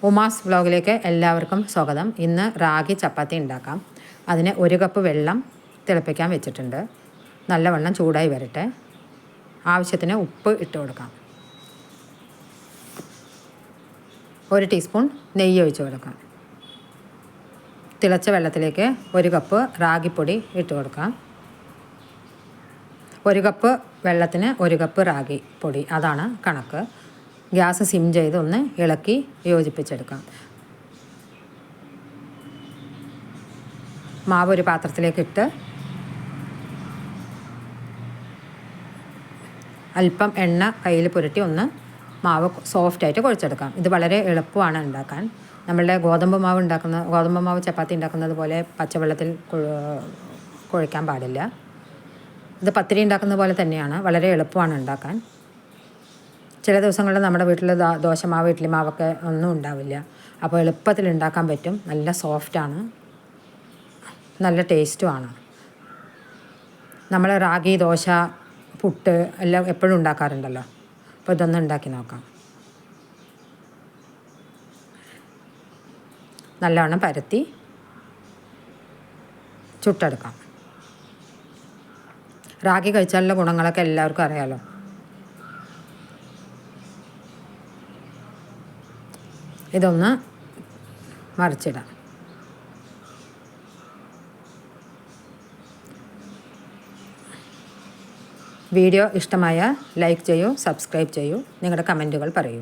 ഉമാസ് വ്ലോഗിലേക്ക് എല്ലാവർക്കും സ്വാഗതം. ഇന്ന് റാഗി ചപ്പാത്തി ഉണ്ടാക്കാം. അതിന് 1 കപ്പ് വെള്ളം തിളപ്പിക്കാൻ വെച്ചിട്ടുണ്ട്. നല്ലവണ്ണം ചൂടായി വരട്ടെ. ആവശ്യത്തിന് ഉപ്പ് ഇട്ട് കൊടുക്കാം. 1 ടീസ്പൂൺ നെയ്യ് ഒഴിച്ച് കൊടുക്കാം. തിളച്ച വെള്ളത്തിലേക്ക് 1 കപ്പ് റാഗിപ്പൊടി ഇട്ട് കൊടുക്കാം. 1 കപ്പ് വെള്ളത്തിന് 1 കപ്പ് റാഗി പൊടി, അതാണ് കണക്ക്. ഗ്യാസ് സിം ചെയ്ത് ഒന്ന് ഇളക്കി യോജിപ്പിച്ചെടുക്കാം. മാവ് ഒരു പാത്രത്തിലേക്ക് ഇട്ട് അല്പം എണ്ണ കയ്യിൽ പുരട്ടി ഒന്ന് മാവ് സോഫ്റ്റായിട്ട് കുഴച്ചെടുക്കാം. ഇത് വളരെ എളുപ്പമാണ് ഉണ്ടാക്കാൻ. നമ്മളുടെ ഗോതമ്പ് മാവ് ചപ്പാത്തി ഉണ്ടാക്കുന്നത് പോലെ പച്ചവെള്ളത്തിൽ കുഴയ്ക്കാൻ പാടില്ല. ഇത് പത്തിരി ഉണ്ടാക്കുന്നത് പോലെ തന്നെയാണ്. വളരെ എളുപ്പമാണ് ഉണ്ടാക്കാൻ. ചില ദിവസങ്ങളിൽ നമ്മുടെ വീട്ടിൽ ദോശമാവ്, ഇഡ്ഡലി മാവൊക്കെ ഒന്നും ഉണ്ടാവില്ല. അപ്പോൾ എളുപ്പത്തിൽ ഉണ്ടാക്കാൻ പറ്റും. നല്ല സോഫ്റ്റാണ്, നല്ല ടേസ്റ്റുമാണ്. നമ്മൾ റാഗി, ദോശ, പുട്ട് എല്ലാം എപ്പോഴും ഉണ്ടാക്കാറുണ്ടല്ലോ. അപ്പോൾ ഇതൊന്ന് ഉണ്ടാക്കി നോക്കാം. നല്ലവണ്ണം പരത്തി ചുട്ടെടുക്കാം. റാഗി കഴിച്ചാലുള്ള ഗുണങ്ങളൊക്കെ എല്ലാവർക്കും അറിയാമല്ലോ. ഇതൊന്ന് മറിച്ചിടാം. വീഡിയോ ഇഷ്ടമായ ലൈക്ക് ചെയ്യൂ, സബ്സ്ക്രൈബ് ചെയ്യൂ, നിങ്ങളുടെ കമൻറ്റുകൾ പറയൂ.